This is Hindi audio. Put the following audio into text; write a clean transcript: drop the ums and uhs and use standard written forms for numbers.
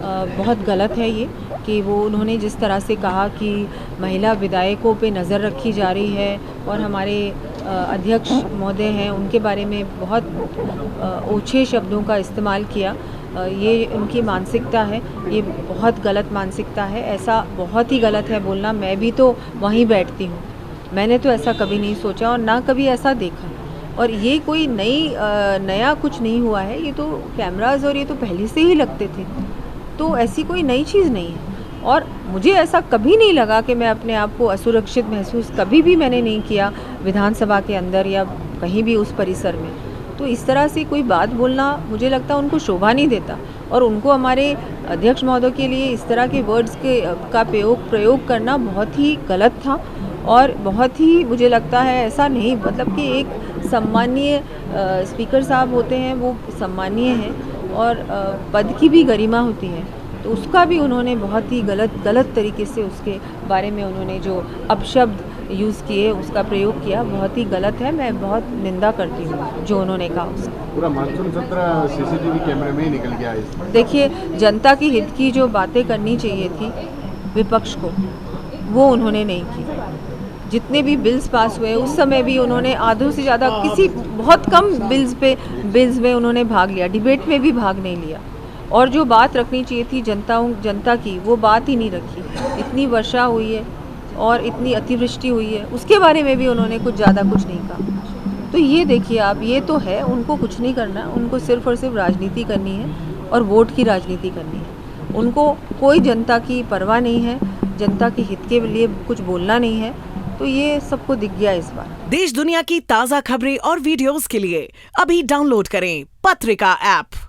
बहुत गलत है ये कि वो उन्होंने जिस तरह से कहा कि महिला विधायकों पे नज़र रखी जा रही है और हमारे अध्यक्ष महोदय हैं उनके बारे में बहुत ओछे शब्दों का इस्तेमाल किया। ये उनकी मानसिकता है, ये बहुत गलत मानसिकता है। ऐसा बहुत ही गलत है बोलना। मैं भी तो वहीं बैठती हूँ, मैंने तो ऐसा कभी नहीं सोचा और ना कभी ऐसा देखा। और ये कोई नया कुछ नहीं हुआ है, ये तो कैमरास और ये तो पहले से ही लगते थे, तो ऐसी कोई नई चीज़ नहीं है। और मुझे ऐसा कभी नहीं लगा कि मैं अपने आप को असुरक्षित महसूस कभी भी मैंने नहीं किया विधानसभा के अंदर या कहीं भी उस परिसर में। तो इस तरह से कोई बात बोलना मुझे लगता है उनको शोभा नहीं देता और उनको हमारे अध्यक्ष महोदय के लिए इस तरह के वर्ड्स का प्रयोग करना बहुत ही गलत था और बहुत ही मुझे लगता है ऐसा नहीं, मतलब कि एक सम्मानीय स्पीकर साहब होते हैं, वो सम्मानीय हैं और पद की भी गरिमा होती है, तो उसका भी उन्होंने बहुत ही गलत तरीके से उसके बारे में उन्होंने जो अपशब्द यूज़ किए, उसका प्रयोग किया, बहुत ही गलत है। मैं बहुत निंदा करती हूँ जो उन्होंने कहा उसका। पूरा मानसून सत्र सीसीटीवी कैमरे में ही निकल गया है। देखिए, जनता की हित की जो बातें करनी चाहिए थी विपक्ष को, वो उन्होंने नहीं की। जितने भी बिल्स पास हुए उस समय भी उन्होंने आधों से ज़्यादा बहुत कम बिल्स में उन्होंने भाग लिया, डिबेट में भी भाग नहीं लिया। और जो बात रखनी चाहिए थी जनता की, वो बात ही नहीं रखी। इतनी वर्षा हुई है और इतनी अतिवृष्टि हुई है, उसके बारे में भी उन्होंने ज़्यादा कुछ नहीं कहा। तो ये देखिए आप, ये तो है, उनको कुछ नहीं करना, उनको सिर्फ और सिर्फ राजनीति करनी है और वोट की राजनीति करनी है। उनको कोई जनता की परवाह नहीं है, जनता के हित के लिए कुछ बोलना नहीं है। तो ये सबको दिख गया इस बार। देश दुनिया की ताज़ा खबरें और वीडियोस के लिए अभी डाउनलोड करें पत्रिका ऐप।